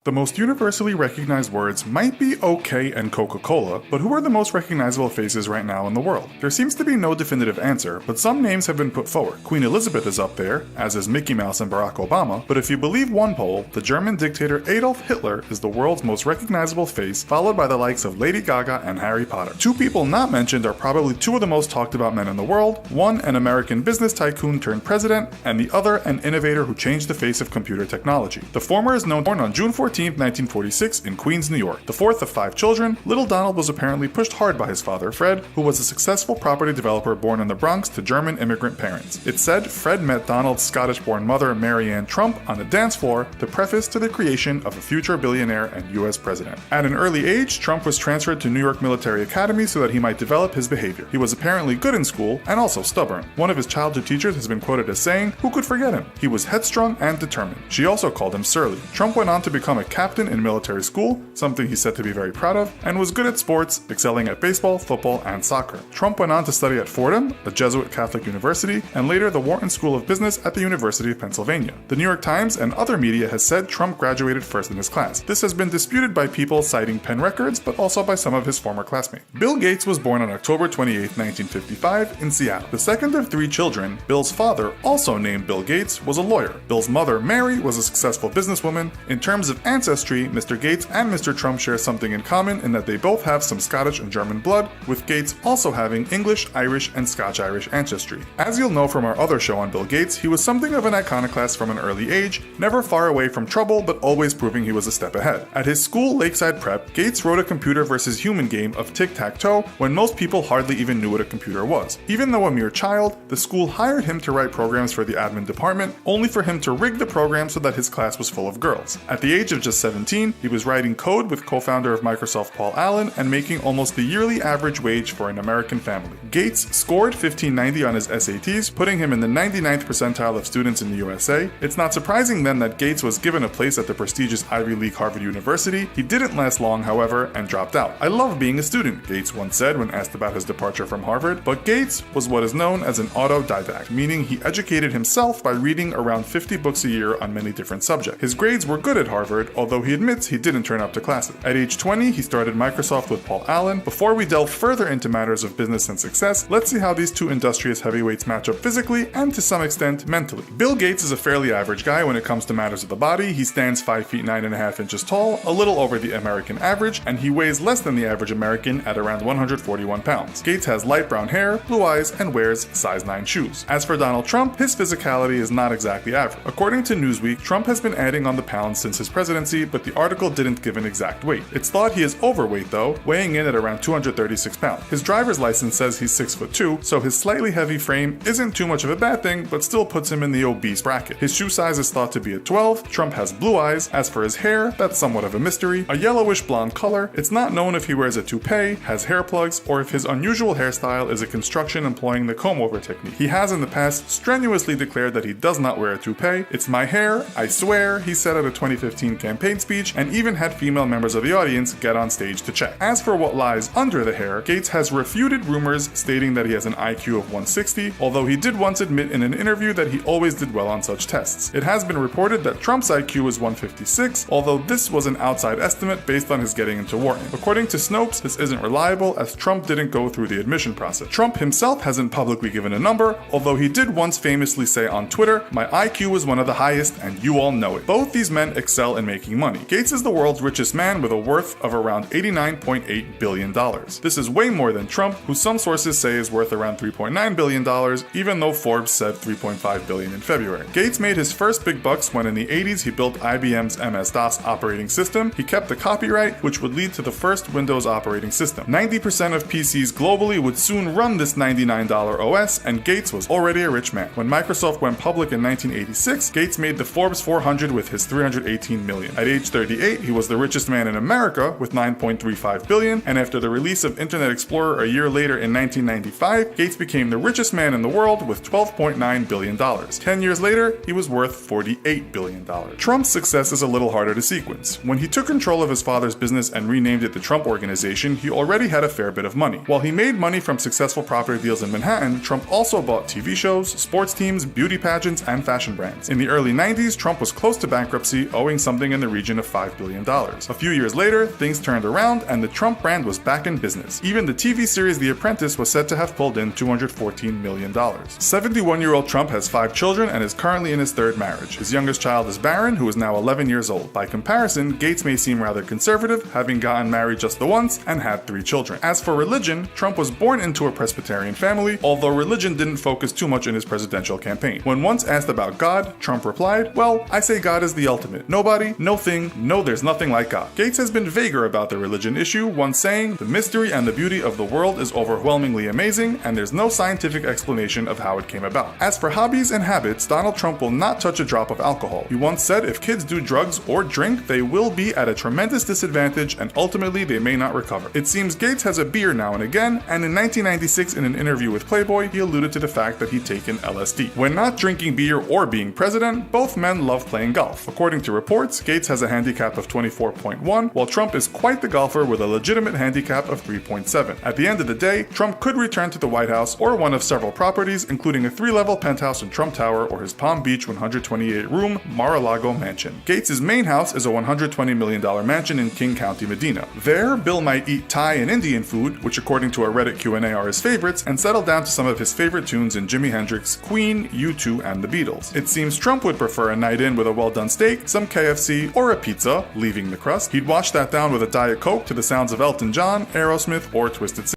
The most universally recognized words might be OK and Coca-Cola, but who are the most recognizable faces right now in the world? There seems to be no definitive answer, but some names have been put forward. Queen Elizabeth is up there, as is Mickey Mouse and Barack Obama, but if you believe one poll, the German dictator Adolf Hitler is the world's most recognizable face, followed by the likes of Lady Gaga and Harry Potter. Two people not mentioned are probably two of the most talked about men in the world, one an American business tycoon turned president, and the other an innovator who changed the face of computer technology. The former is known born on June 14, 1946 in Queens, New York. The fourth of 5 children, little Donald was apparently pushed hard by his father, Fred, who was a successful property developer born in the Bronx to German immigrant parents. It's said Fred met Donald's Scottish-born mother, Mary Ann Trump, on a dance floor, the preface to the creation of a future billionaire and US president. At an early age, Trump was transferred to New York Military Academy so that he might develop his behavior. He was apparently good in school and also stubborn. One of his childhood teachers has been quoted as saying, "Who could forget him? He was headstrong and determined." She also called him surly. Trump went on to become a captain in military school, something he's said to be very proud of, and was good at sports, excelling at baseball, football, and soccer. Trump went on to study at Fordham, a Jesuit Catholic university, and later the Wharton School of Business at the University of Pennsylvania. The New York Times and other media has said Trump graduated first in his class. This has been disputed by people citing pen records, but also by some of his former classmates. Bill Gates was born on October 28, 1955, in Seattle. The second of 3 children, Bill's father, also named Bill Gates, was a lawyer. Bill's mother, Mary, was a successful businesswoman. In terms of ancestry, Mr. Gates and Mr. Trump share something in common in that they both have some Scottish and German blood, with Gates also having English, Irish, and Scotch-Irish ancestry. As you'll know from our other show on Bill Gates, he was something of an iconoclast from an early age, never far away from trouble but always proving he was a step ahead. At his school, Lakeside Prep, Gates wrote a computer versus human game of tic-tac-toe when most people hardly even knew what a computer was. Even though a mere child, the school hired him to write programs for the admin department, only for him to rig the program so that his class was full of girls. At the age of just 17, he was writing code with co-founder of Microsoft Paul Allen and making almost the yearly average wage for an American family. Gates scored 1590 on his SATs, putting him in the 99th percentile of students in the USA. It's not surprising then that Gates was given a place at the prestigious Ivy League Harvard University. He didn't last long, however, and dropped out. "I love being a student," Gates once said when asked about his departure from Harvard, but Gates was what is known as an autodidact, meaning he educated himself by reading around 50 books a year on many different subjects. His grades were good at Harvard, although he admits he didn't turn up to classes. At age 20, he started Microsoft with Paul Allen. Before we delve further into matters of business and success, let's see how these two industrious heavyweights match up physically and to some extent mentally. Bill Gates is a fairly average guy when it comes to matters of the body. He stands 5 feet 9.5 inches tall, a little over the American average, and he weighs less than the average American at around 141 pounds. Gates has light brown hair, blue eyes, and wears size 9 shoes. As for Donald Trump, his physicality is not exactly average. According to Newsweek, Trump has been adding on the pounds since his presidency, but the article didn't give an exact weight. It's thought he is overweight though, weighing in at around 236 pounds. His driver's license says he's 6'2", so his slightly heavy frame isn't too much of a bad thing, but still puts him in the obese bracket. His shoe size is thought to be a 12. Trump has blue eyes. As for his hair, that's somewhat of a mystery. A yellowish blonde color. It's not known if he wears a toupee, has hair plugs, or if his unusual hairstyle is a construction employing the comb-over technique. He has in the past strenuously declared that he does not wear a toupee. "It's my hair, I swear," he said at a 2015 campaign speech, and even had female members of the audience get on stage to check. As for what lies under the hair, Gates has refuted rumors stating that he has an IQ of 160, although he did once admit in an interview that he always did well on such tests. It has been reported that Trump's IQ is 156, although this was an outside estimate based on his getting into Wharton. According to Snopes, this isn't reliable as Trump didn't go through the admission process. Trump himself hasn't publicly given a number, although he did once famously say on Twitter, "My IQ is one of the highest and you all know it." Both these men excel in making money. Gates is the world's richest man with a worth of around $89.8 billion. This is way more than Trump, who some sources say is worth around $3.9 billion, even though Forbes said $3.5 billion in February. Gates made his first big bucks when in the 80s he built IBM's MS-DOS operating system. He kept the copyright, which would lead to the first Windows operating system. 90% of PCs globally would soon run this $99 OS, and Gates was already a rich man. When Microsoft went public in 1986, Gates made the Forbes 400 with his $318 million. At age 38, he was the richest man in America with $9.35 billion, and after the release of Internet Explorer a year later in 1995, Gates became the richest man in the world with $12.9 billion. 10 years later, he was worth $48 billion. Trump's success is a little harder to sequence. When he took control of his father's business and renamed it the Trump Organization, he already had a fair bit of money. While he made money from successful property deals in Manhattan, Trump also bought TV shows, sports teams, beauty pageants, and fashion brands. In the early 90s, Trump was close to bankruptcy, owing something something in the region of $5 billion. A few years later, things turned around and the Trump brand was back in business. Even the TV series The Apprentice was said to have pulled in $214 million. 71-year-old Trump has 5 children and is currently in his 3rd marriage. His youngest child is Barron, who is now 11 years old. By comparison, Gates may seem rather conservative, having gotten married just the once and had 3 children. As for religion, Trump was born into a Presbyterian family, although religion didn't focus too much in his presidential campaign. When once asked about God, Trump replied, "Well, I say God is the ultimate. Nobody, no thing, no there's nothing like God." Gates has been vaguer about the religion issue, once saying, "The mystery and the beauty of the world is overwhelmingly amazing, and there's no scientific explanation of how it came about." As for hobbies and habits, Donald Trump will not touch a drop of alcohol. He once said if kids do drugs or drink, they will be at a tremendous disadvantage and ultimately they may not recover. It seems Gates has a beer now and again, and in 1996 in an interview with Playboy, he alluded to the fact that he'd taken LSD. When not drinking beer or being president, both men love playing golf. According to reports, Gates has a handicap of 24.1, while Trump is quite the golfer with a legitimate handicap of 3.7. At the end of the day, Trump could return to the White House or one of several properties, including a 3-level penthouse in Trump Tower or his Palm Beach 128-room Mar-a-Lago mansion. Gates' main house is a $120 million mansion in King County, Medina. There, Bill might eat Thai and Indian food, which according to a Reddit Q&A are his favorites, and settle down to some of his favorite tunes in Jimi Hendrix, Queen, U2, and the Beatles. It seems Trump would prefer a night in with a well-done steak, some KFC, or a pizza, leaving the crust. He'd wash that down with a Diet Coke to the sounds of Elton John, Aerosmith, or Twisted Sister.